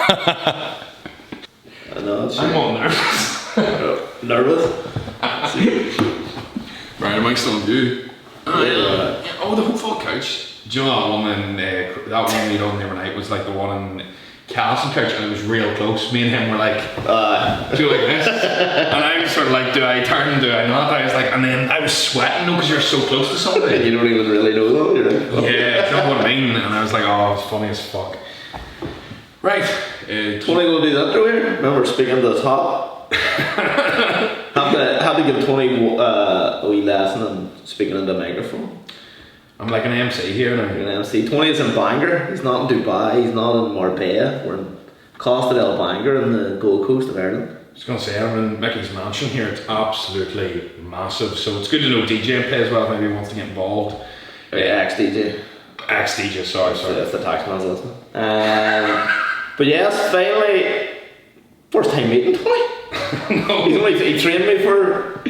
I know. I'm all nervous. Nervous? Right, am I still on you? Yeah. Oh, the football couch. Do you know that one in, that one we done the other night was like the one in Castle Couch, and it was real close. Me and him were like, do like this. And I was sort of like, do I turn, do I not? I was like, and then I was sweating, because you're so close to somebody. You don't even really know though, you're like, oh. Yeah, do you know what I mean? And I was like, oh, it's funny as fuck. Right. Tony will do that, do we? Remember speaking to the top? Have to give Tony a wee lesson on speaking into the microphone. I'm like an MC here now. You're an MC. Tony is in Bangor. He's not in Dubai. He's not in Marbella. We're in Costa del Bangor in the Gold Coast of Ireland. I was going to say, I'm in Mickey's mansion here. It's absolutely massive. So it's good to know DJ and play as well if maybe he wants to get involved. Ex-DJ. Ex-DJ, sorry. That's the taxman's listening. But yes, finally, first time meeting Tony. No. He trained me for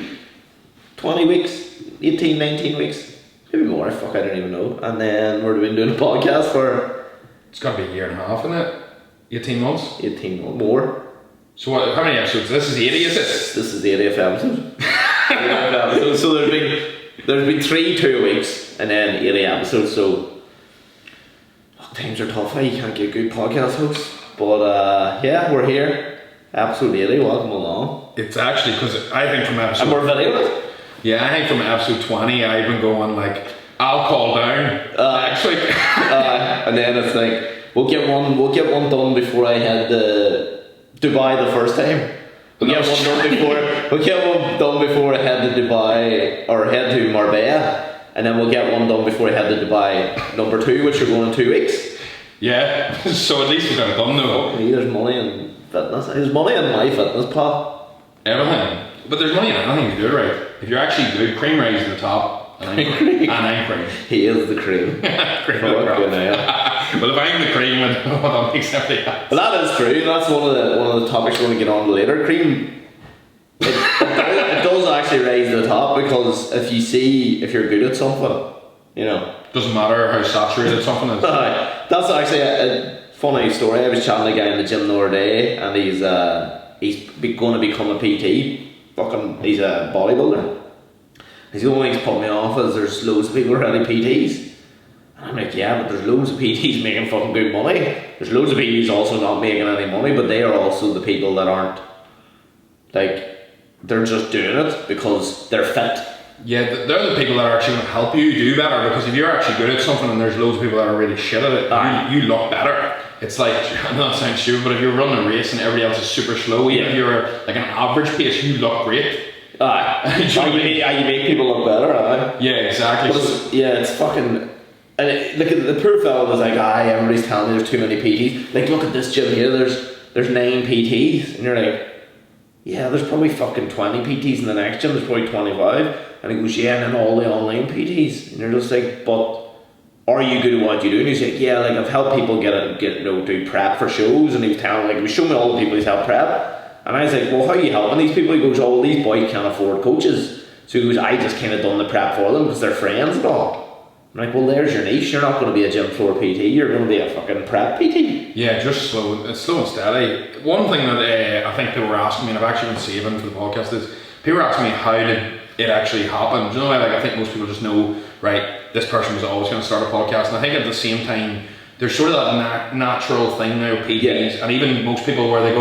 20 weeks, 18, 19 weeks. Maybe more, I don't even know. And then we've been doing a podcast for... It's got to be a year and a half, isn't it? 18 months? 18 months, more. So what, how many episodes? This is 80, is it? This is the 80th episode. 80th episode. So there's been 2 weeks and then 80 episodes, so... Times are tough, you can't get good podcast hosts. But yeah, we're here. Episode 80, welcome along. It's actually, because I think from episode... And we're videoing it? Yeah, I think from episode 20, I've been going like, I'll call down next week. And then it's like, we'll get one done before I head to Dubai the first time. We'll get one done before I head to Dubai, or head to Marbella. And then we'll get one done before I head to Dubai number 2, which are going in 2 weeks. Yeah, so at least we got it done though. Hopefully there's money in fitness. There's money in my fitness, pal. Everything. But there's money in anything to do it right. If you're actually good, cream rise to the top, and I'm cream. He is the cream. Cream Good hell. Well, if I'm the cream, then that makes everything else. But that is true. That's one of the topics we're going to get on later. Cream. It does actually rise to the top, because if you're good at something, you know. Doesn't matter how saturated something is. That's actually a funny story. I was chatting to a guy in the gym the other day, and he's going to become a PT. He's a bodybuilder. He's the only thing that's put me off is there's loads of people already PTs. And I'm like, yeah, but there's loads of PTs making fucking good money. There's loads of PTs also not making any money, but they are also the people that aren't, like, they're just doing it because they're fit. Yeah, they're the people that are actually going to help you do better, because if you're actually good at something and there's loads of people that are really shit at it, you look better. It's like, I know that sounds stupid, but if you're running a race and everybody else is super slow, even if you're like an average pace, you look great. You make people look better, Yeah, exactly. It's fucking... And look at the poor fella was like, everybody's telling me there's too many PTs. Like, look at this gym here, there's 9 PTs. And you're like, yeah, there's probably fucking 20 PTs in the next gym, there's probably 25. And he goes, yeah, and then all the online PTs. And you're just like, but are you good at what you do? And he's like, yeah, like I've helped people do prep for shows. And he was telling, like, he was showing me all the people he's helped prep. And I was like, well, how are you helping these people? He goes, oh, these boys can't afford coaches. So he goes, I just kind of done the prep for them because they're friends and all. I'm like, well, there's your niche. You're not going to be a gym floor PT. You're going to be a fucking prep PT. Yeah, just slow and steady. One thing that I think people were asking me, and I've actually been saving for the podcast, is people were asking me, how did it actually happen? Do you know, like, I think most people just know, right, this person was always going to start a podcast. And I think at the same time, there's sort of that natural thing now, PTs, and even most people where they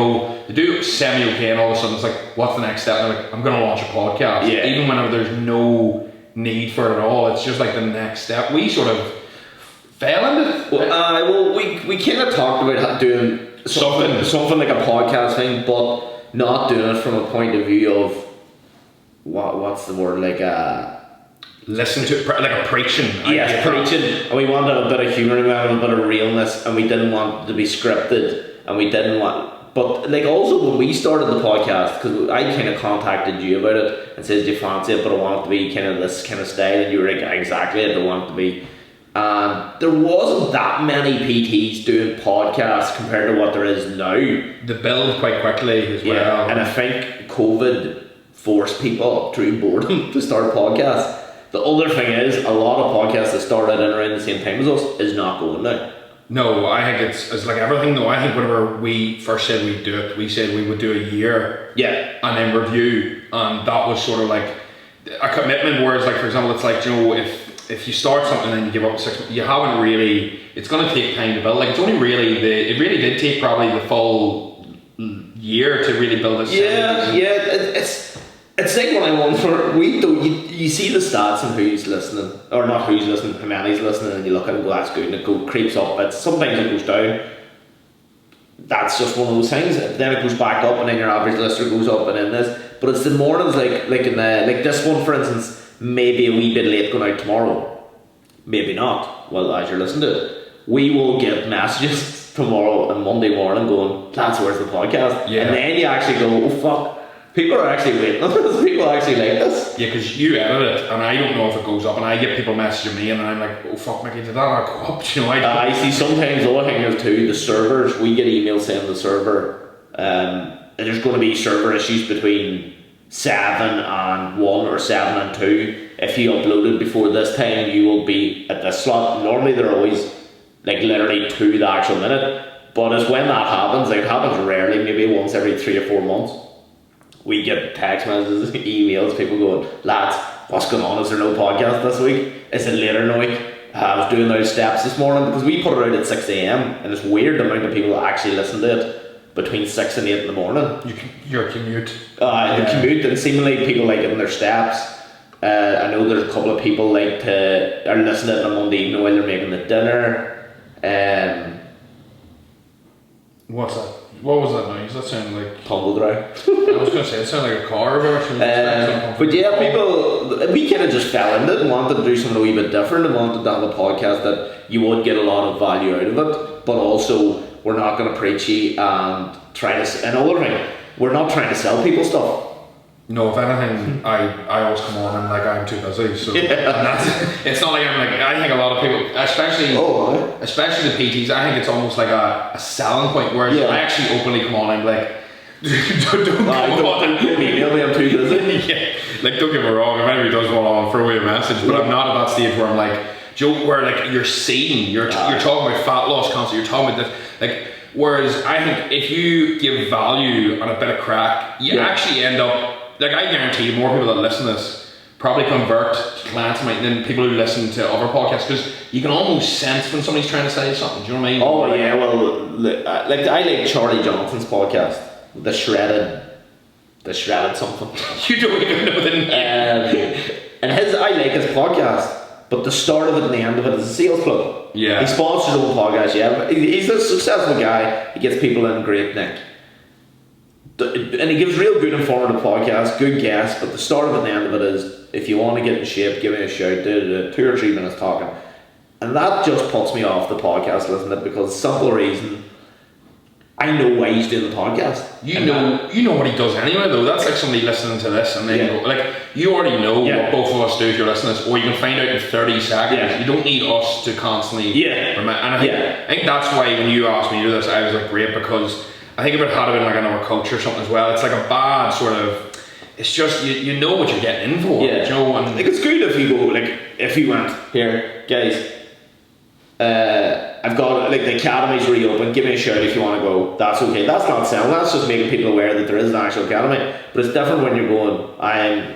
do semi-okay, and all of a sudden it's like, what's the next step? And they're like, I'm going to launch a podcast. Yeah. Even whenever there's no need for it at all, it's just like the next step. We sort of fell into it. Well, we kind of talked about doing something like a podcast thing, but not doing it from a point of view of what's the word, like listen to like a preaching. Yes, preaching. And we wanted a bit of humour, we wanted a bit of realness, and we didn't want it to be scripted, and we didn't want. But like also when we started the podcast, because I kind of contacted you about it and said, do you fancy it? But I want it to be kind of this kind of style, and you were like, exactly, I don't want it to be. And there wasn't that many PTs doing podcasts compared to what there is now. The build quite quickly as well. And I think COVID forced people through boredom to start podcasts. The other thing is, a lot of podcasts that started in around the same time as us is not going now. No, I think it's like everything though. I think whenever we first said we'd do it, we said we would do a year Yeah. and then review, and that was sort of like a commitment. Whereas, like for example, it's like, you know, if you start something and then you give up 6 months, you haven't really. It's going to take time to build. Like it's only really it really did take probably the full year to really build this. It's like one of the ones where you see the stats and who's listening, or not who's listening, how many's listening, and you look at it and go, that's good, and it creeps up. But sometimes it goes down. That's just one of those things. Then it goes back up, and then your average listener goes up, and then this. But it's the mornings like in the like this one for instance, maybe a wee bit late going out tomorrow, maybe not. Well, as you're listening to it, we will get messages tomorrow and Monday morning going, lads, where's the podcast? Yeah. And then you actually go, oh fuck. People are actually waiting on this. People actually like this. Yeah, because you edit it, and I don't know if it goes up, and I get people messaging me, and I'm like, oh fuck, Mickey, did that not go up? You know, I see sometimes the other thing is too, the servers, we get emails saying the server, and there's going to be server issues between 7 and 1 or 7 and 2. If you upload it before this time, you will be at this slot. Normally they're always like literally to the actual minute, but it's when that happens, like it happens rarely, maybe once every 3 or 4 months. We get text messages, emails, people going, lads, what's going on? Is there no podcast this week? Is it later in the week? I was doing those steps this morning because we put it out at 6 a.m. and it's weird the amount of people that actually listen to it between 6 and 8 in the morning. Your commute. The commute, and seemingly people like it in their steps. I know there's a couple of people like are listening to it on a Monday evening while they're making the dinner. What's that? What was that noise? That sounded like Tumble dry. I was going to say it sounded like a car version. But yeah, we kind of just fell into it and wanted to do something a wee bit different and wanted to have a podcast that you would get a lot of value out of it, but also we're not going to preachy and try to. Another thing, we're not trying to sell people stuff. No, if anything, I always come on and like I'm too busy. So it's not like I'm like, I think a lot of people, especially the PTs, I think it's almost like a selling point. Whereas I actually openly come on and I'm like, don't email me, I'm too busy. Yeah, like don't get me wrong, if anybody does want to throw away a message, but I'm not at that stage where I'm like, Joe, where like you're seeing, you're talking about fat loss constantly, you're talking about this, like. Whereas I think if you give value and a bit of crack, you actually end up. Like I guarantee you, more people that listen to this probably convert to clients than people who listen to other podcasts, because you can almost sense when somebody's trying to say something. Do you know what I mean? Oh yeah, well, like I like Charlie Johnson's podcast, the shredded something. You don't even know the name. And I like his podcast, but the start of it and the end of it is a sales plug. Yeah. He sponsors his own podcast. Yeah, he's a successful guy. He gets people in great nick. And he gives real good informative podcasts, good guests, but the start of it and the end of it is, if you want to get in shape, give me a shout, do 2 or 3 minutes talking. And that just puts me off the podcast listening to it, because simple reason, I know why he's doing the podcast. You know what he does anyway though. That's like somebody listening to this and then go, like, you already know what both of us do if you're listening to this, or you can find out in 30 seconds. You don't need us to constantly and I think that's why when you asked me to do this, I was like, great, because I think if it had been like another coach or something as well, it's like a bad sort of, it's just, you know what you're getting in for. You know, and like it's good if you go, like, if you went, here, guys, I've got, like, the academy's reopened, give me a shout if you want to go. That's okay. That's not selling, that's just making people aware that there is an actual academy. But it's different when you're going, I'm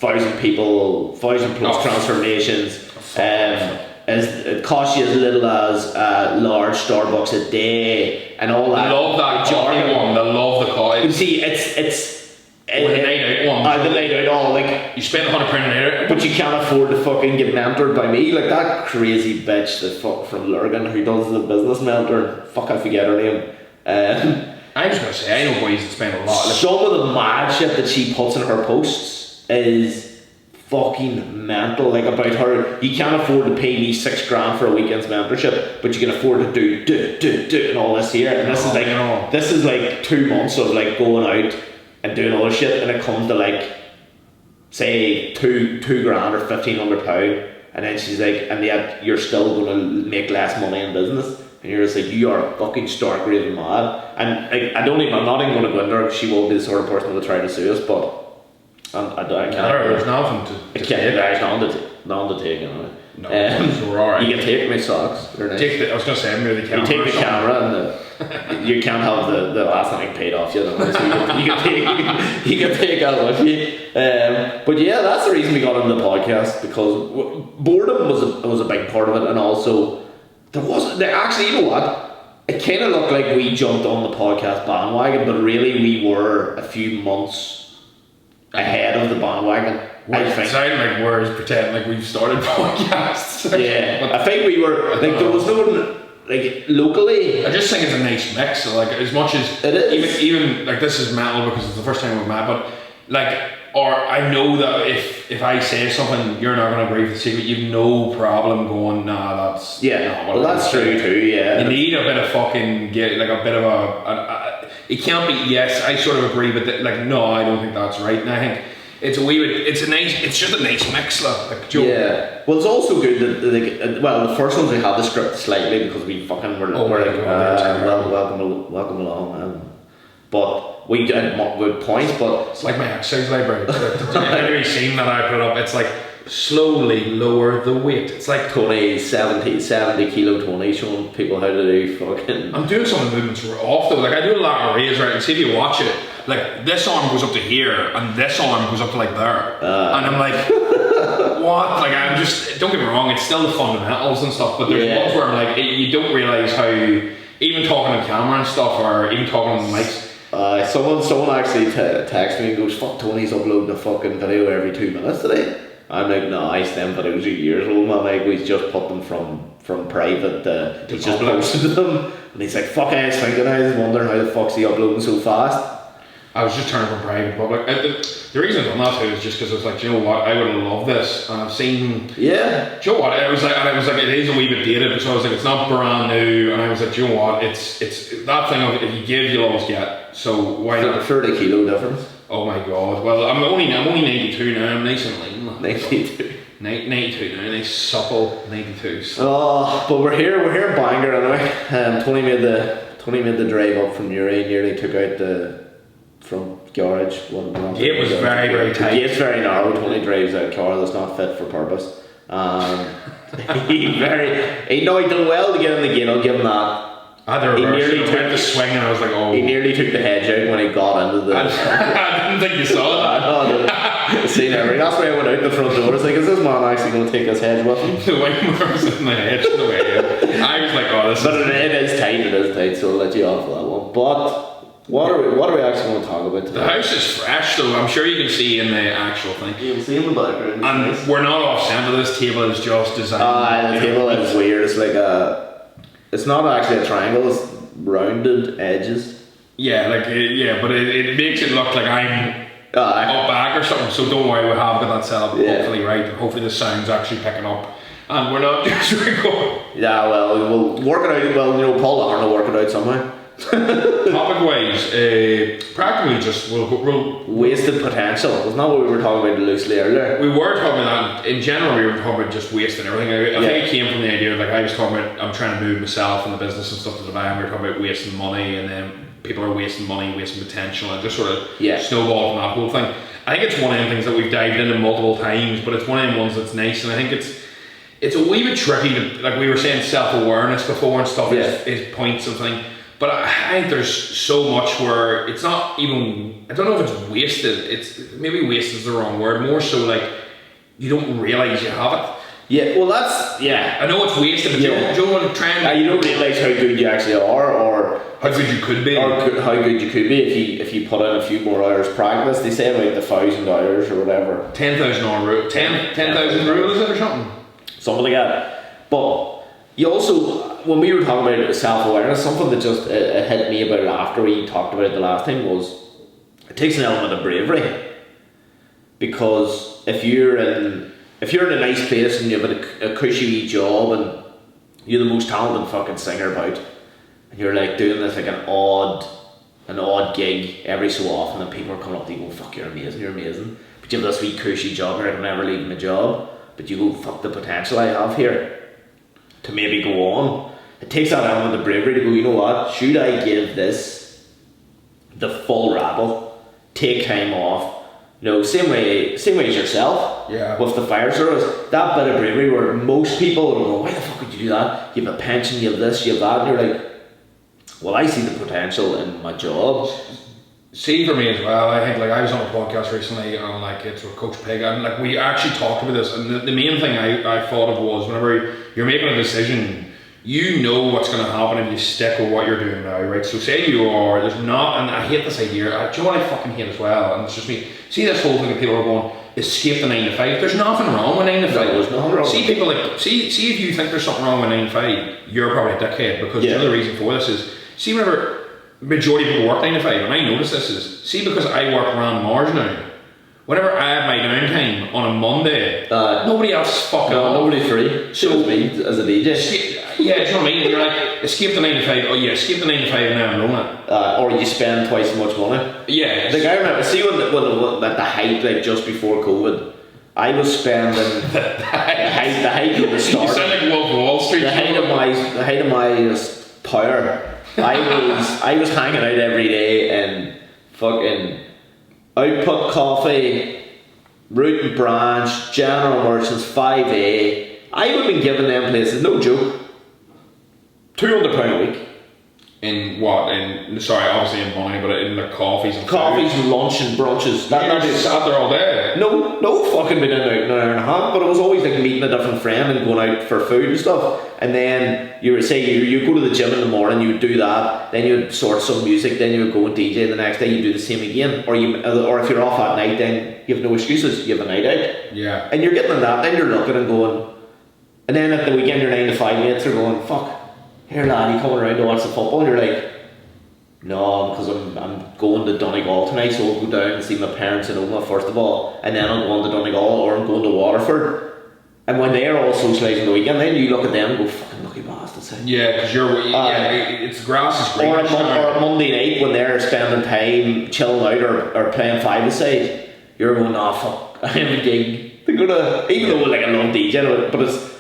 1,000 people, 1,000 plus transformations, it costs you as little as large Starbucks a day and all that. I love that coffee one. I love the coffee. You see, it's the night out one. The night out all, like, you spend £100 a night out, but you can't afford to fucking get mentored by me. Like that crazy bitch that fuck from Lurgan who does the business mentor. Fuck, I forget her name. I was gonna say, I know boys that spend a lot. Some of the mad shit that she puts in her posts is fucking mental. Like about her, you can't afford to pay me $6,000 for a weekend's mentorship, but you can afford to do and all this here. And this is like 2 months of like going out and doing all this shit, and it comes to like, say $2,000 or £1,500, and then she's like, and yet you're still going to make less money in business, and you're just like, you are fucking stark raving mad. And I'm not even going to go in there, because she will be the sort of person that will try to sue us, but I can't. There's nothing to there's nothing to take anyway. No, so we're alright. You can take my socks. They're nice. I was going to say, maybe the camera. You take the camera and you can't have the last thing paid off yet. So you can take that with you. But yeah, that's the reason we got into the podcast, because boredom was a big part of it, and also actually, you know what? It kind of looked like we jumped on the podcast bandwagon, but really we were a few months ahead of the bandwagon. I think. It sounded like we're pretending like we've started podcasts. Yeah, I think we were like there was no one like locally. I just think it's a nice mix. So, like, as much as it is, even like this is metal because it's the first time we've met, but like, or I know that if I say something you're not going to agree with the secret, you've no problem going, nah, that's well, that's true too. Yeah, you need a bit of fucking like a bit of a it can't be yes I sort of agree, but like no, I don't think that's right, and I think. It's just a nice mix, like Joe. Yeah. Well, it's also good that the first ones we had the script slightly because we fucking were like, welcome along, but we did good points. But it's like my exercise library. Every scene that I put up, it's like slowly lower the weight. It's like Tony 70 kilo Tony showing people how to do fucking. I'm doing some of the movements off though. Like I do a lot of raise, right? And see if you watch it. Like this arm goes up to here and this arm goes up to like there, and I'm like, what? Like I'm just, don't get me wrong, it's still the fundamentals and stuff, but there's ones where I'm like, you don't realise how even talking on camera and stuff, or even talking on the mics. Someone actually texted me and goes, "Fuck, Tony's uploading a fucking video every 2 minutes today." I'm like, no, them videos are years old, man. Like we just put them from private. He just posted them, and he's like, "Fuck, I was thinking, I was wondering how the fuck's he uploading so fast." I was just turning from private to public. The reason I'm not too is just because I was like, do you know what, I would have loved this, and I've seen. Yeah. Do you know what? It was like, it is a wee bit dated, so I was like, it's not brand new, and I was like, do you know what? It's that thing of if you give, you'll always get. So why not? 30 kilo difference. Oh my god! Well, I'm only 92 now. I'm nice and lean. 92. 92 now. Nice supple 92. So. Oh, but we're here in Bangor anyway. Tony made the drive up from Newry. Nearly took out the. From garage, the gate was very tight. The gate's very narrow. Tony drives a car that's not fit for purpose. He done well to get in the gate. I'll give him that. He nearly took the swing, and I was like, oh. He nearly took the hedge out when he got into the. I didn't think you saw that. See, that's why I went out the front door. I was like, is this man actually going to take his hedge with him? The wing was in the hedge the way in. I was like, oh, this. But it is tight. So I'll let you off for that one. But. What are we actually going to talk about today? The house is fresh though, I'm sure you can see in the actual thing. You can see in the background. And nice. We're not off centre, this table is just designed. The table is weird, it's like it's not actually a triangle, it's rounded edges. Yeah, but it makes it look like I'm up back or something, so don't worry, we have got that set up hopefully right, and hopefully the sound's actually picking up. And we're not just recording. Yeah, well, we'll work it out, Paul Arnold will work it out somehow. Topic wise, practically just we'll wasted potential. Wasn't that what we were talking about loosely earlier? We were talking about that in general. We were talking about just wasting everything. I think it came from the idea like I was talking about I'm trying to move myself and the business and stuff to Dubai, and we were talking about wasting money, and then people are wasting money, wasting potential, and just sort of snowballed from that whole thing. I think it's one of the things that we've dived into multiple times, but it's one of the ones that's nice, and I think it's a wee bit tricky to, like we were saying, self-awareness before and stuff is points and thing. But I think there's so much where it's not even, I don't know if it's wasted, it's maybe wasted is the wrong word, more so like you don't realise you have it. Yeah, well that's, I know it's wasted, but you don't want to try and... you don't realise how good you actually are, or... How good you could be. Or how good you could be if you put in a few more hours practice. They say about 1,000 hours or whatever. 10,000 hour rule, 10,000 rule is it or something? Something like that. But you also... When we were talking about self-awareness, something that just hit me about it after we talked about it the last time was it takes an element of bravery, because if you're in a nice place and you have a cushy job and you're the most talented fucking singer about, and you're like doing this like an odd gig every so often, and people are coming up to you going, fuck, you're amazing, but you have this wee cushy job and you're like, I'm never leaving my job, but you go, fuck the potential I have here to maybe go on. It takes that element of bravery to go, you know what, should I give this the full rabble, take time off, You know, same way as yourself. Yeah. With the fire service, that bit of bravery where most people will go, why the fuck would you do that? You have a pension, you have this, you have that, and you're like, well, I see the potential in my job. See, for me as well, I think, like, I was on a podcast recently, and like, it's with Coach Pig, and like, we actually talked about this, and the main thing I thought of was, whenever you're making a decision, you know what's going to happen if you stick with what you're doing now, right? So say you are, there's not, and I hate this idea, do you know what I fucking hate as well, and it's just me, see this whole thing that people are going, escape the 9 to 5, there's nothing wrong with 9 to 5. No, there's nothing wrong. See people like, see if you think there's something wrong with 9 to 5, you're probably a dickhead, because the other reason for this is, see, whenever majority of people work 9 to 5, and I notice this is, see, because I work around Mars now, whenever I have my downtime on a Monday, nobody else fucking nobody's free. So me as a DJ. Yeah, do you know what I mean? You're like, escape the 9 to 5, oh yeah, escape the 9 to 5 now and own it. Or you spend twice as much money. Yeah. Like I remember, see when at the height, like just before COVID, I was spending the height of the start. You sound like Wolf of Wall Street. The height of my power. I was hanging out every day in fucking Output Coffee, Root and Branch, General Merchants, 5A. I would have been giving them places, no joke, £200 a week. In what? Sorry, obviously in money, but in their coffees and Lunch and brunches. That just sat there all day. No fucking been in an hour and a half, but it was always like meeting a different friend and going out for food and stuff. And then you would say you go to the gym in the morning, you would do that, then you would sort some music, then you would go and DJ, the next day you do the same again. Or if you're off at night, then you have no excuses, you have a night out. Yeah. And you're getting that, then you're looking and going, and then at the weekend your 9 to 5 mates are going, fuck, here lad, you coming around to watch the football? And you're like, no, because I'm going to Donegal tonight, so I'll go down and see my parents in Oma first of all, and then I'm going to Donegal, or I'm going to Waterford. And when they're all socialising the weekend, then you look at them and go, fucking lucky bastards. Yeah, because it's grass is great. Or a Monday night when they're spending time chilling out or playing five-a-side, you're going, nah, fuck, I have a gig. They're gonna, even though like I love DJing, but it's,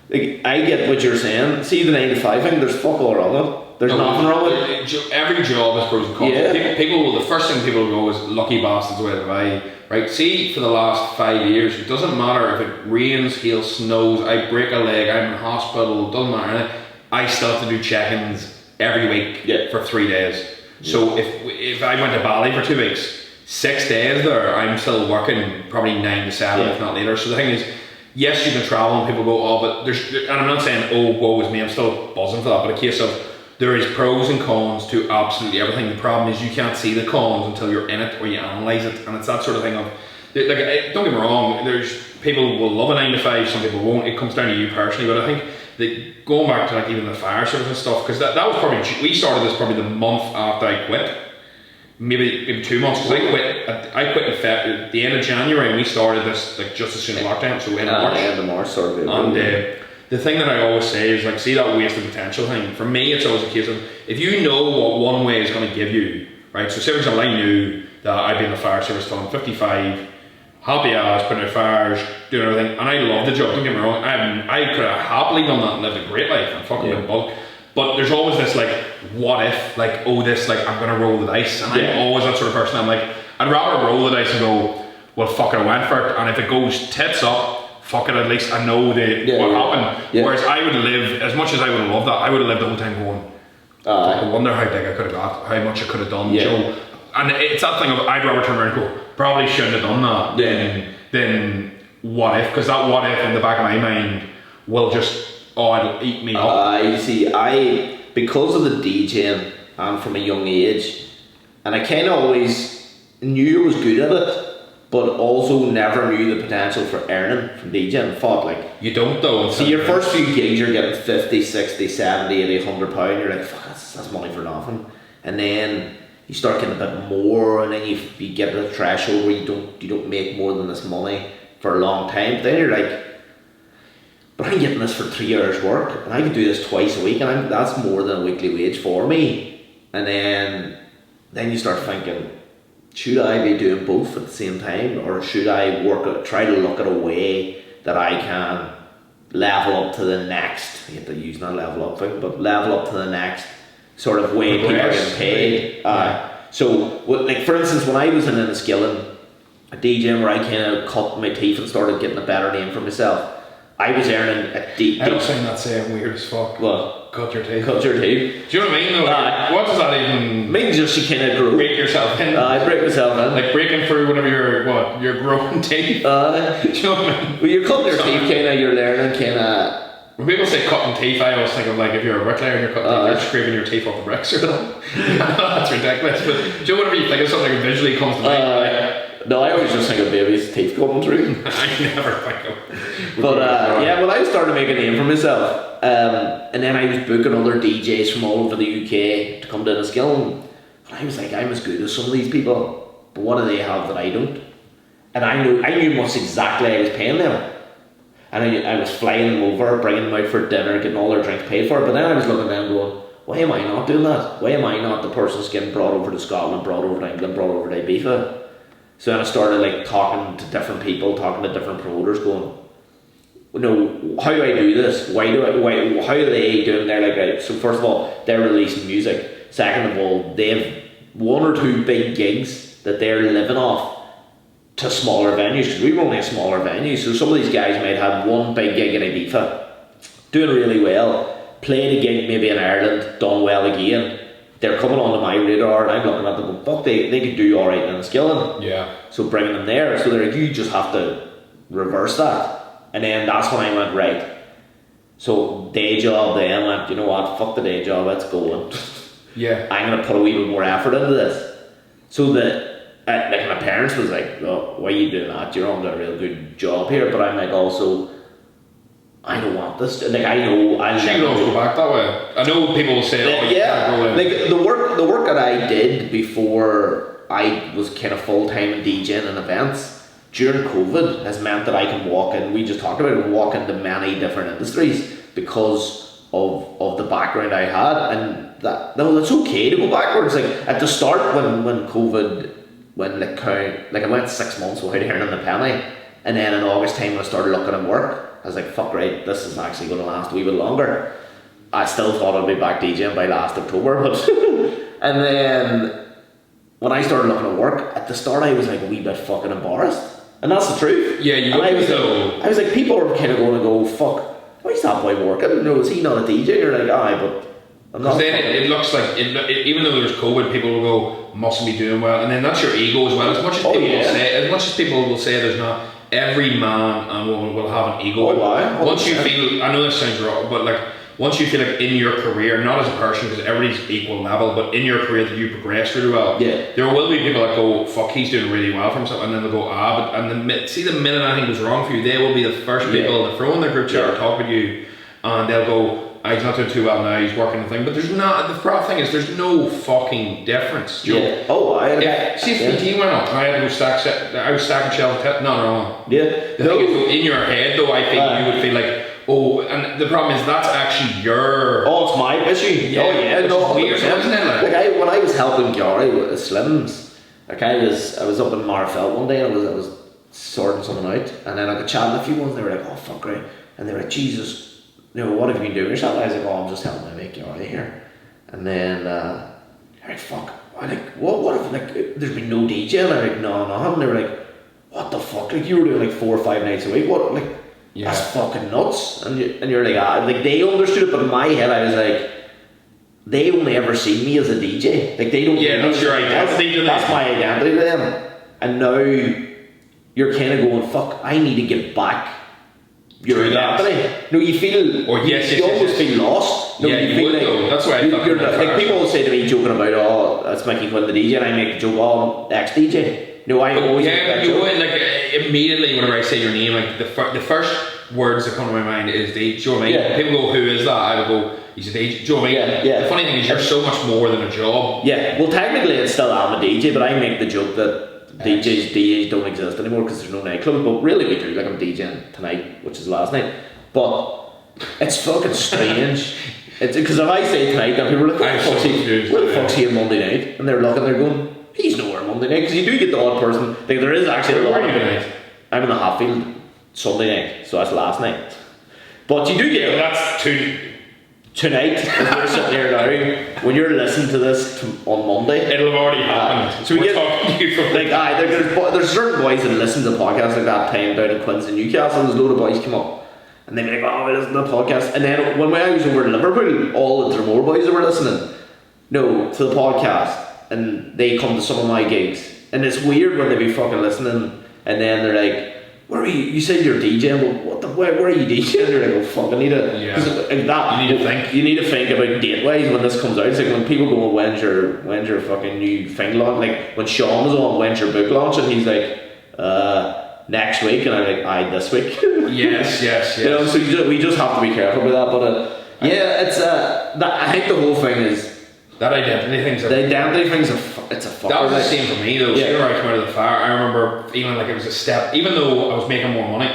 like, I get what you're saying. See the 9 to 5 thing, there's fuck all wrong with it. There's nothing wrong with it. Every job has pros and cons. Yeah. People, the first thing people will go is lucky bastards way to buy. Right? See, for the last 5 years, it doesn't matter if it rains, hails, snows, I break a leg, I'm in hospital, doesn't matter. I still have to do check-ins every week for 3 days. So if I went to Bali for 2 weeks, 6 days there, I'm still working probably 9 to 7, if not later. So the thing is, yes, you can travel and people go, oh, but there's, and I'm not saying, oh, woe is me, I'm still buzzing for that, but a case of, there is pros and cons to absolutely everything. The problem is you can't see the cons until you're in it or you analyse it, and it's that sort of thing of, like, don't get me wrong, there's people will love a 9 to 5, some people won't, it comes down to you personally, but I think that going back to like even the fire service and stuff, because that was probably, we started this probably the month after I quit, maybe 2 months, because I quit at the end of January, and we started this like just as soon as lockdown, so end of March, sort of. And the thing that I always say is, like, see that wasted potential thing. For me, it's always a case of, if you know what one way is going to give you, right? So say for example, I knew that I'd be in the fire service till I'm 55, happy as, putting out fires, doing everything, and I love the job, don't get me wrong, I could have happily done that and lived a great life and fucking been bugged. But there's always this like, what if, like, oh this, like, I'm going to roll the dice, and I'm always that sort of person. I'm like, I'd rather roll the dice and go, well fuck it, I went for it, and if it goes tits up, fuck it, at least I know what happened. Whereas I would live, as much as I would have loved that, I would have lived the whole time going, I wonder how big I could have got, how much I could have done, Joe. And it's that thing of, I'd rather turn around and go, probably shouldn't have done that, than what if, because that what if in the back of my mind will just, it'll eat me up. You see, because of the DJing and from a young age, and I kind of always knew I was good at it, but also never knew the potential for earning from DJing. Thought like, you don't though. See, your first few gigs you're getting 50, 60, 70, 80, £100, you're like, fuck, that's money for nothing. And then you start getting a bit more, and then you get to the threshold where you don't make more than this money for a long time. But then you're like, but I'm getting this for 3 hours work, and I can do this twice a week, and that's more than a weekly wage for me. And then you start thinking, should I be doing both at the same time, or should I try to look at a way that I can level up to the next, I hate to use that level up thing, but level up to the next sort of way people are getting paid. So, like for instance, when I was in Enniskillen, a DJ where I kind of cut my teeth and started getting a better name for myself. I was earning a deep. I don't find that saying weird as fuck. What? Cut your teeth. Cut your teeth. Do you know what I mean? Though? Like, what does that even means? Just you kind of grow. Break yourself in. I break myself in. Like breaking through whenever you're growing teeth. Do you know what I mean? Well, you're cutting your teeth, kind of. You're learning, kind of. When people say cutting teeth, I always think of like if you're a bricklayer and you're cutting teeth, you're scraping your teeth off the bricks or something. That's ridiculous. But do you know whenever you think of something that visually comes to mind? No, I always just think of baby's teeth coming through. I never think of. But yeah, well, I started making a name for myself, and then I was booking other DJs from all over the UK to come down to Skillin, and I was like, I'm as good as some of these people, but what do they have that I don't? And I knew most exactly I was paying them, and I was flying them over, bringing them out for dinner, getting all their drinks paid for. But then I was looking at them going, why am I not doing that? Why am I not the person that's getting brought over to Scotland, brought over to England, brought over to Ibiza? So then I started like talking to different people, talking to different promoters, going, how do I do this? How are they doing their like? So first of all, they're releasing music. Second of all, they have one or two big gigs that they're living off to smaller venues, because we were only a smaller venue. So some of these guys might have one big gig in Ibiza, doing really well, playing a gig maybe in Ireland, done well again. They're coming onto my radar, and I'm looking at them going, fuck, they could do alright in Skillin. Yeah. So bringing them there, so they're like, you just have to reverse that. And then that's when I went, right. So day job then went, you know what, fuck the day job, let's go. Yeah. I'm going to put a wee bit more effort into this. So that, like my parents was like, oh, why are you doing that? You're on a real good job here. But I'm like, also, I don't want this. Like I know I'll never go back that way. I know people will say, oh, yeah, like the work that I did before I was kind of full time in DJing and events during COVID has meant that I can walk in. We just talked about it, walk into many different industries because of the background I had, and that's okay to go backwards. Like at the start when COVID, when like I went 6 months without earning a penny, and then in August time when I started looking at work, I was like, fuck right, this is actually going to last a wee bit longer. I still thought I'd be back DJing by last October, but and then when I started looking at work, at the start I was like a wee bit fucking embarrassed. And that's the truth. Yeah, you I was like, people are kind of going to go, fuck, why is that boy working? No, is he not a DJ? You're like, aye, but I'm not. Then it looks like, even though there's COVID, people will go, mustn't be doing well. And then that's your ego as well. As much as people will say there's not, every man and woman will have an ego. Once you feel, I know this sounds wrong, but like once you feel like in your career, not as a person because everybody's equal level, but in your career that you progress really well, there will be people that go, fuck, he's doing really well for himself, and then they'll go, the minute anything goes wrong for you, they will be the first people to throw in their group chat or talk with you, and they'll go, he's not doing too well now, he's working the thing. But there's not, the problem thing is there's no fucking difference. See if PT went up and I had to go I was stacking shelves, not wrong. Yeah. The thing is, in your head though, I think you would feel like, oh, and the problem is that's actually your... Oh, it's my issue. Yeah, no, weird, isn't it? Like when I was helping Gary with the Slims, like I was up in Marfell one day and I was sorting something out, and then I got chatting a few ones and they were like, oh fuck right, and they were like, Jesus, what have you been doing yourself? I was like, oh, I'm just helping my mate get out of here. And then they're like, fuck, I'm like, what if like there's been no DJ? And I'm like, no, and they were like, what the fuck? Like you were doing like 4 or 5 nights a week. What, like that's fucking nuts. And you're like, like they understood it, but in my head I was like, they only ever see me as a DJ. Like they don't. Yeah, that's your identity. That's my identity to them. And now you're kind of going, fuck, I need to get back. Your identity. No, you feel. You almost feel lost. No, you feel would like, though. That's why like people will say to me, joking about, oh, that's Mickey Quinn the DJ, and I make the joke, oh, ex DJ. No, I always. Yeah, you would like immediately whenever I say your name, like the first words that come to my mind is the. Do you know what I mean? Yeah. People go, who is that? I would go, he's a DJ. Do you know what I mean? Yeah. The funny thing is, you're so much more than a job. Yeah. Well, technically, it's still I'm a DJ, but I make the joke that DJs don't exist anymore because there's no nightclub, but really we do. Like I'm DJing tonight, which is last night, but it's fucking strange. It's because if I say tonight, then people are like, "What the fuck's he on Monday night?" And they're looking, they're going, "He's nowhere Monday night," because you do get the odd person. Like there is actually a lot of night. I'm in the Hatfield Sunday night, so that's last night. But you do get that's tonight, as we're sitting here now, when you're listening to this on Monday, It'll have already happened. So we're talking to you from like, there's certain boys that listen to podcasts like that time down in Quince and Newcastle. There's a load of boys come up and they be like, oh, we listen to the podcast. And then when I was over in Liverpool, all the Dromore boys that were listening, no, to the podcast, and they come to some of my gigs. And it's weird when they be fucking listening and then they're like, where are you? You said you're DJing, but where are you DJing? You're like, oh fuck, I need to. Yeah. Like that, You need to think. You need to think about date wise when this comes out. It's like when people go, when's your fucking new thing launch? Like when Sean was on, when's your book launch? And he's like, next week, and I'm like, aye, this week. Yes. You know, so we just have to be careful with that. But yeah, it's I think the whole thing is that identity thing's the identity thing's it's a fucker. That was the like. same for me though. Yeah. Whenever I came out of the fire, I remember feeling like it was a step. Even though I was making more money,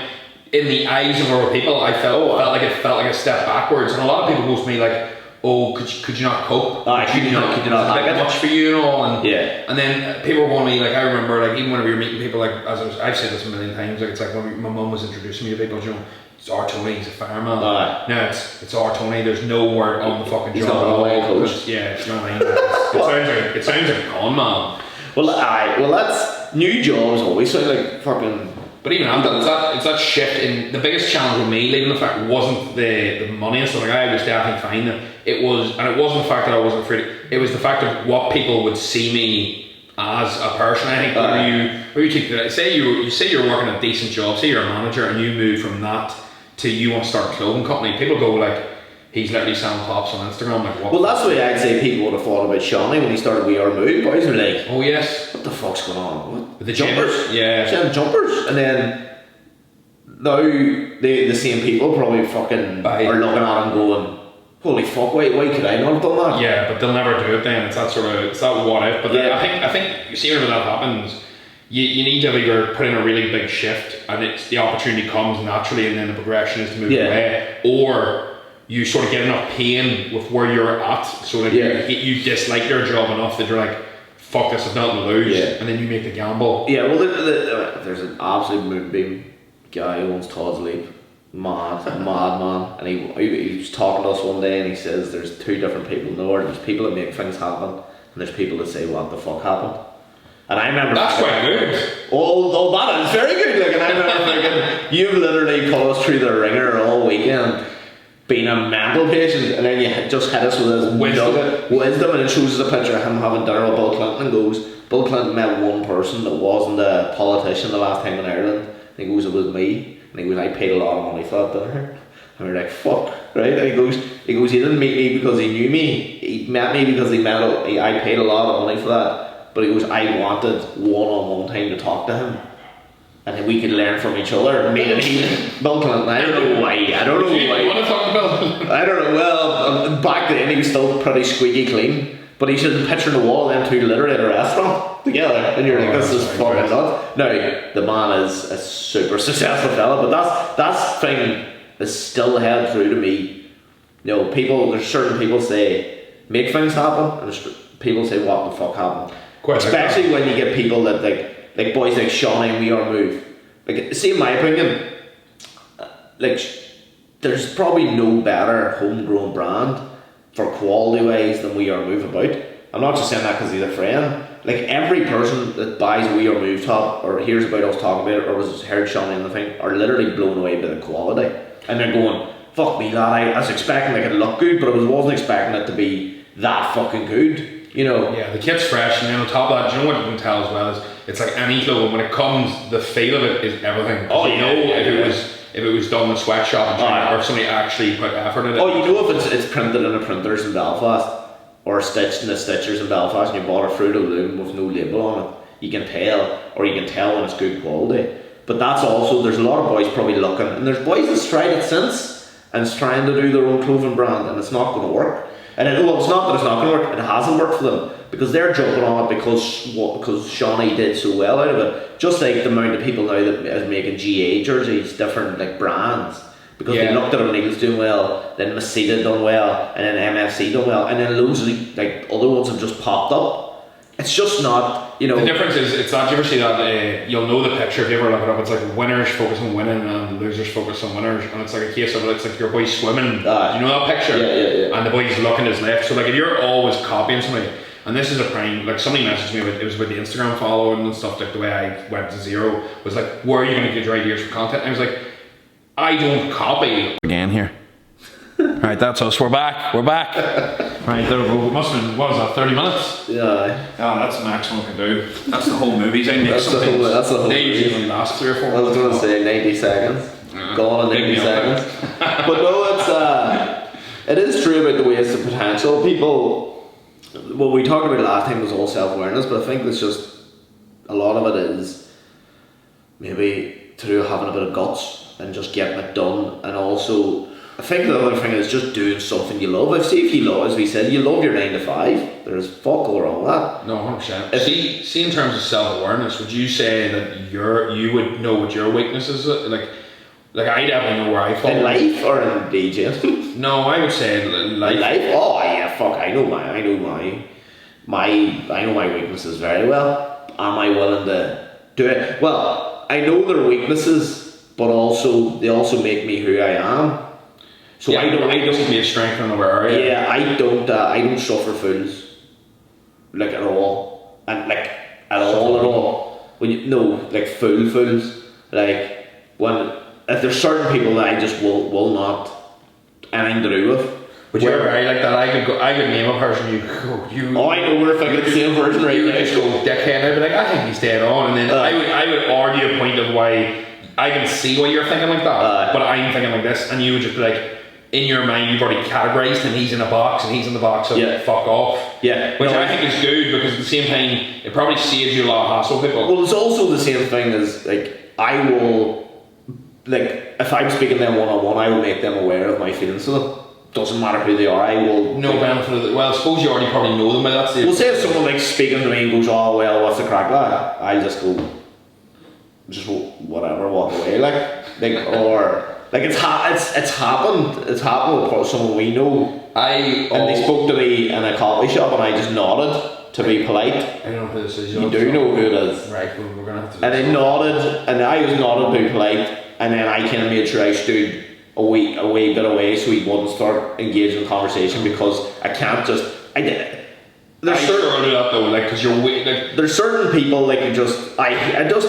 in the eyes of other people, I felt like a step backwards. And a lot of people go to me like, "Oh, could you not cope? Could you not like hack it? much for you and all?" And Yeah. And then people were going to me like, I remember like even whenever you're meeting people, like I've said this a million times, like it's like when my mum was introducing me to people, you know. It's our Tony, he's a fireman. No, it's our Tony. There's no word on the fucking He's job not at all. a well coach. Because, yeah, you know what I mean. It sounds like a con man. Well, that's new jobs always sound like fucking. But even after it's that shift in the biggest challenge with me leaving the fact wasn't the money and stuff like that. I was definitely fine. It wasn't the fact that I wasn't afraid. It was the fact of what people would see me as a person. I think where you take that. Say you're working a decent job. Say you're a manager and you move from that to you want to start a clothing company. People go like, he's literally selling tops on Instagram. Like, what? Well, that's the way I'd say people would have thought about Shawnee when he started We Are Mood. Boys were like, oh yes, what the fuck's going on? What? With the jumpers? Yeah. Selling jumpers. And then now the same people probably fucking are looking at him going, holy fuck, why could I not have done that? Yeah, but they'll never do it then. It's that what if. But then I think you see when that happens, you need to either put in a really big shift and it's the opportunity comes naturally and then the progression is to move away, or you sort of get enough pain with where you're at so that you dislike your job enough that you're like, fuck this, I've nothing to lose, and then you make the gamble. Yeah, well there's an absolute moonbeam guy who owns Todd's Leap. Mad man, and he was talking to us one day and he says there's two different people in the world. There's people that make things happen and there's people that say what the fuck happened. And I remember that's quite good. Oh, that is very good. Like, and I remember thinking, you've literally put us through the ringer all weekend, being a mental patient, and then you just hit us with this wisdom, and it shows us a picture of him having dinner with Bill Clinton, and goes, Bill Clinton met one person that wasn't a politician the last time in Ireland, and he goes, it was me, and he goes, I paid a lot of money for that dinner. And we're like, fuck, right? And he goes, he didn't meet me because he knew me. He met me because I paid a lot of money for that. But he goes, I wanted one-on-one time to talk to him. And then we could learn from each other. Bill Clinton, I don't know why. You want to talk about I don't know, well, back then he was still pretty squeaky clean. But he's just picturing the wall of them two literally at a restaurant together. And you're like, this is fucking nuts. Now, the man is a super successful fella, but that thing is still held true to me. You know, there's certain people say, make things happen, and there's people say, what the fuck happened? Especially when you get people that like boys like Shawnee and We Are Move. Like, see, in my opinion, like, there's probably no better homegrown brand for quality wise than We Are Move about. I'm not just saying that because he's a friend. Like, every person that buys a We Are Move top or hears about us talking about it or was heard Shawnee in the thing are literally blown away by the quality. And they're going, fuck me lad, I was expecting like it to look good, but I wasn't expecting it to be that fucking good. You know. Yeah, the kit's fresh, and then on top of that, do you know what you can tell as well is it's like any clothing when it comes, the feel of it is everything. Oh, you know, if it was done in a sweatshop or somebody actually put effort in it. Oh, you know if it's printed in a printers in Belfast or stitched in the stitchers in Belfast, and you bought a Fruit of the Loom with no label on it, you can tell when it's good quality. But that's also, there's a lot of boys probably looking, and there's boys that's tried it since and it's trying to do their own clothing brand, and it's not going to work. And it's not that it's not going to work, it hasn't worked for them because they're jumping on it because Shawnee did so well out of it. Just like the amount of people now that is making GA jerseys, different like brands, because they looked at O'Neill's doing well, then Masita done well, and then MFC done well, and then loads of like other ones have just popped up. it's just not, you know. The difference is, it's not, you ever see that, you'll know the picture if you ever look it up, it's like winners focus on winning and losers focus on winners, and it's like a case of, it's like your boy swimming, you know that picture? Yeah. And the boy's looking his left, so like if you're always copying somebody, and this is a prime, like somebody messaged me about, it was with the Instagram following and stuff, like the way I went to zero, was like, where are you going to get your ideas for content? And I was like, I don't copy. Again here. Right, that's us. We're back. Right, there we go. It must have been, what was that, 30 minutes? Yeah. Oh, that's the maximum we can do. That's the whole movie. That's the whole They movie. usually last 3 or 4 I was minutes. going to say 90 seconds. Gone in 90 seconds. But no, it is true about the wasted potential. People, what we talked about last time was all self-awareness, but I think it's just, a lot of it is maybe to do with having a bit of guts and just getting it done, and also I think the other thing is just doing something you love. If you love, as we said, you love your 9 to 5, there's fuck all wrong with that. No, 100%. See, in terms of self-awareness, would you say that you would know what your weaknesses are? Like I definitely know where I fall. In life or in DJing? No, I would say life. In life? Oh yeah, fuck, I know my weaknesses very well. Am I willing to do it? Well, I know their weaknesses, but they also make me who I am. So yeah, I don't be a strength in the area. Yeah, I don't suffer fools, like at all, and like at all. When you like fools, like if there's certain people that I just will not anything to do with. Would you ever like that? I could name a person you. Oh, I know we're thinking the same version right now. You now. would just go dickhead. I'd be like, I think he's dead on, and then I would argue a point of why I can see why you're thinking like that, but I'm thinking like this, and you would just be like, in your mind, you've already categorized him. He's in a box, and he's in the box. So fuck off. Yeah, which I think is good, because at the same time, it probably saves you a lot of hassle, people. Well, it's also the same thing as like I will, like if I'm speaking to them one-on-one, I will make them aware of my feelings to them. Doesn't matter who they are. I will. No benefit of it. Well, I suppose you already probably know them, but that's the. Well, say if someone like speaking to me and goes, "Oh well, what's the crack, lad?" I'll just go, just whatever, walk away, or. Like it's happened with someone we know. And they spoke to me in a coffee shop, and I just nodded to be polite. I don't know who this is. You do know who it is, right? We're gonna have to. And I nodded, and I was nodding to be polite, and then I kind of made sure I stood a wee bit away so he wouldn't start engaging in conversation, because I can't just. There's certain do that though, like because you're like. There's certain people like I just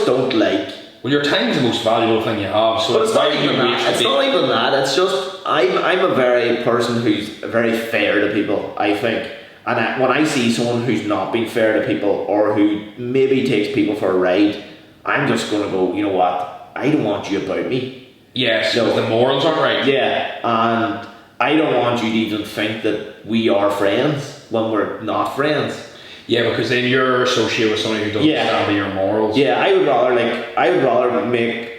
don't like. Well, your time's the most valuable thing you have, so but it's not even that. It's not even that. It's just I'm a very person who's very fair to people, I think. And when I see someone who's not being fair to people, or who maybe takes people for a ride, I'm just gonna go, you know what? I don't want you about me. Yes, no, the morals aren't right. Yeah, and I don't want you to even think that we are friends when we're not friends. Yeah, because then you're associated with somebody who doesn't stand by your morals. Yeah, I would rather make.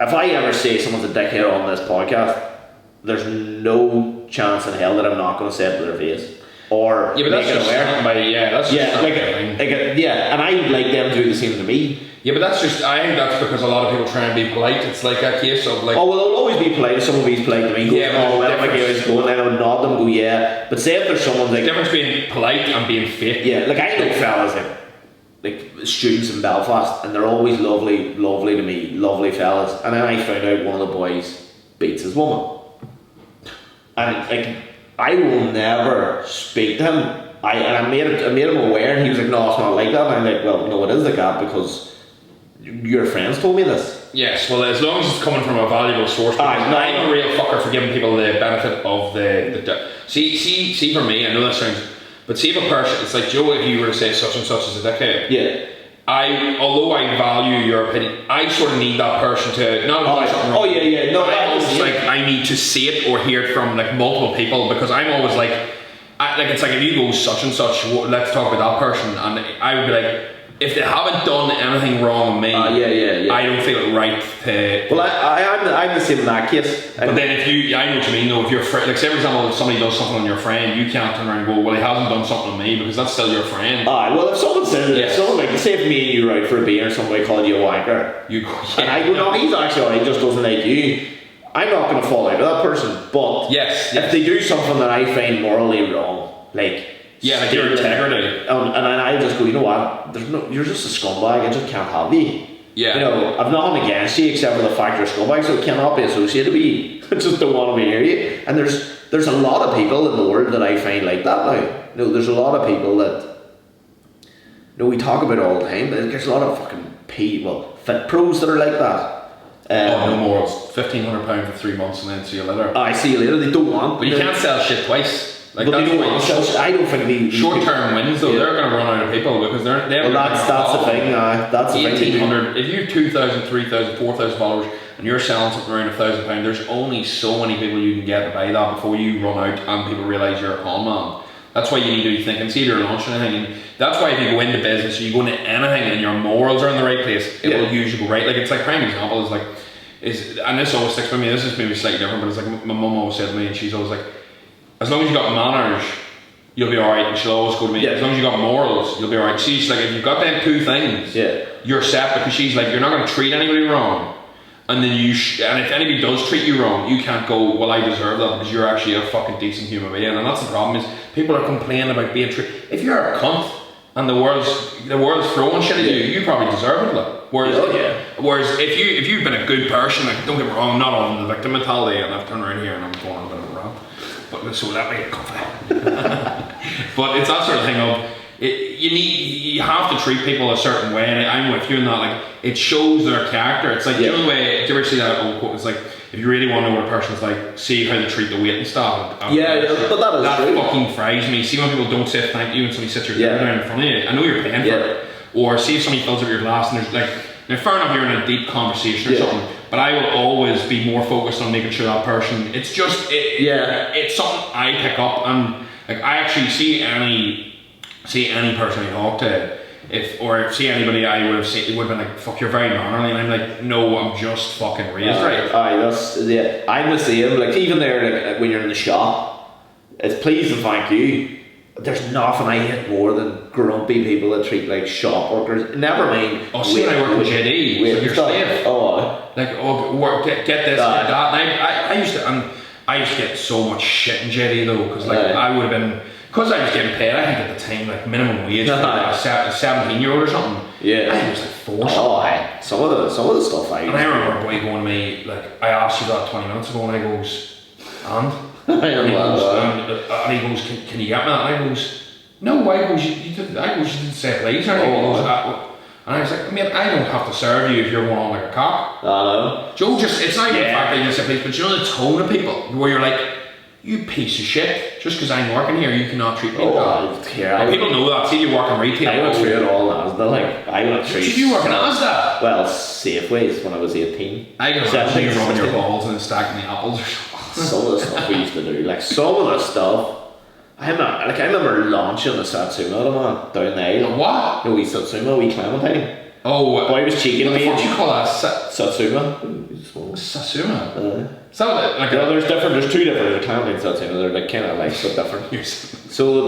If I ever say someone's a dickhead on this podcast, there's no chance in hell that I'm not going to say it to their face or but make it aware. And I would like them to do the same to me. Yeah, but I think that's because a lot of people try and be polite. It's like a case of like. Oh well, I'll always be polite if someone be polite to me. Goes, oh well, like I was going, and I would nod them, go yeah. But say if there's someone like. The difference between polite and being fake. Yeah, like I know fellas like students in Belfast, and they're always lovely to me, lovely fellas. And then I found out one of the boys beats his woman, and like I will never speak to him. I made him aware, and he was like, no, it's not like that. And I'm like, well, no, it is like that because your friends told me this. Yes, well, as long as it's coming from a valuable source. I'm a real fucker for giving people the benefit of the see for me, I know that sounds, but see if a person, it's like Joe, if you were to say such and such is a dickhead. Yeah. Although I value your opinion, I sort of need that person to not something wrong. Oh yeah. No, I need to see it or hear it from like multiple people, because I'm always like it's like if you go such and such, let's talk about that person, and I would be like, if they haven't done anything wrong with me, I don't feel it right to. Well, I'm the same in that case. But then I know what you mean though. If your friend, like say for example, if somebody does something on your friend, you can't turn around and go, well, he hasn't done something on me, because that's still your friend. Well, if someone says it, someone like, say if me and you were out for a beer and somebody called you a wanker, and I go, no, he's actually, he just doesn't like you. I'm not going to fall out with that person, but if they do something that I find morally wrong, like Yeah, like your integrity. And then I just go, you know what? You're just a scumbag. I just can't have you. Yeah. You know, I've nothing against you except for the fact you're a scumbag, so it cannot be associated with you. I just don't want to be near you. And there's a lot of people in the world that I find like that now. You know, there's a lot of people that, you know, we talk about it all the time. There's a lot of fucking fit pros that are like that. No morals. £1,500 for 3 months and then see you later. I see you later. They don't want. But you can't sell shit twice. Like, but they don't want to sell. I don't think they. Short-term wins though, they're going to run out of people because they're. Well, that's the thing. That's the thing. 1,800. If you have 2,000, 3,000, 4,000 followers and you're selling something around £1,000, there's only so many people you can get to buy that before you run out and people realise you're a con man. That's why you need to be thinking. See, you're launching anything. And that's why if you go into business or you go into anything and your morals are in the right place, it will usually go right. Like, it's like, prime example is and this always sticks with me. This is maybe slightly different, but it's like my mum always said to me, and she's always like, as long as you got manners, you'll be alright. And she'll always go to me, as long as you got morals, you'll be alright. She's like, if you've got them two things, you're set, because she's like, you're not going to treat anybody wrong. And then and if anybody does treat you wrong, you can't go, well, I deserve that because you're actually a fucking decent human being. And that's the problem, is people are complaining about being treated. If you're a cunt and the world's throwing shit at you probably deserve it. Like. Whereas if you've been a good person, like, don't get me wrong, I'm not on the victim mentality, and I've turned around here and I'm going on a bit of a rant. But so that made it comfy. But it's that sort of thing of you have to treat people a certain way, and I'm with you in that. Like, it shows their character. It's like, you know the way, do you ever see that old quote? It's like, if you really want to know what a person's like, see how they treat the waiting staff. But that true. Fucking fries me. See when people don't say thank you and somebody sits your drink down in front of you. I know you're paying for it. Or see if somebody fills up your glass and there's like, now fair enough, you're in a deep conversation or something, but I will always be more focused on making sure that person, it's just, it's something I pick up, and like, I actually see any person I talk to, if see anybody I would have seen, it would have been like, fuck, you're very mannerly, and I'm like, no, I'm just fucking raised right. I'm the same. Like, even there, like, when you're in the shop, it's please and thank you. There's nothing I hate more than grumpy people that treat like shop workers. Never mind. Oh, see, when I work with JD, with your slave. Get this, get that. And I used to get so much shit in JD though, because like I would have been, because I was getting paid, I think at the time, like minimum wage for like a 17-year-old or something. I think it was like 4. Some of the stuff And I remember a boy going to me, like, I asked you that 20 minutes ago, and I goes, and he goes, can you get me that? And I goes, no. I goes, you didn't say please. And I was like, mate, I don't have to serve you if you're going on like a cop. I know. Joe, it's not even the fact that you didn't say please, but you know the tone of people where you're like, you piece of shit, just because I'm working here, you cannot treat me like that. People know that. See, you work in retail. I went through it all Asda. Like, I went through. Did you work in Asda? Well, Safeways when I was 18. I can imagine you rubbing your balls and stacking the apples or something. Some of the stuff we used to do, like some of the stuff. I remember launching a Satsuma man down the aisle. What? No, we Satsuma, we Clementine. Oh, boy was cheeking me. What do you call that? Satsuma. Satsuma. So like there's two different Clementine Satsuma. They're like kind of like so different. So the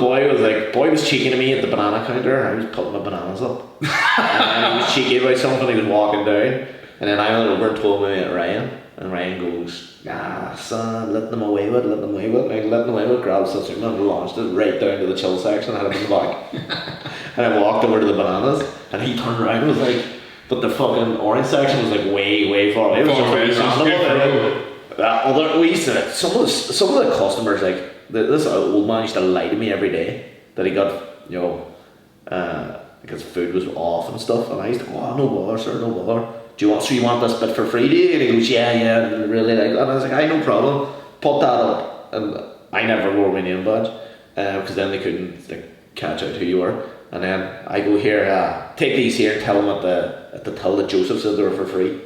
boy was cheeking at me at the banana counter. I was putting my bananas up, and he was cheeking about something. He was walking down, and then I went over and told my mate Ryan, and Ryan goes, son, let them away with. And I let them away with, grabbed Satsuma and launched it right down to the chill section. I had it in the back, and I walked over to the bananas, and he turned around and was like, but the fucking orange section was like way far away. It was some of the customers, like this old man used to lie to me every day that he got, because food was off and stuff, and I used to go, oh, no bother sir, no bother, do you want this bit for free, do you? And he goes, yeah, really like that. And I was like, aye, no problem, put that up. And I never wore my name badge, because then they couldn't like catch out who you were. And then I go, here, take these here and tell them at the till that Joseph said they were for free.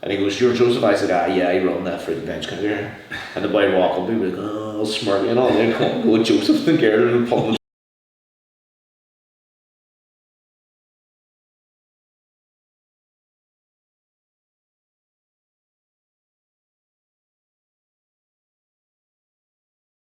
And he goes, you're Joseph? I said, yeah, I run that for the bench counter. And the boy walked up, he was like, oh, smirking and all. And then go with Joseph and Gerard and put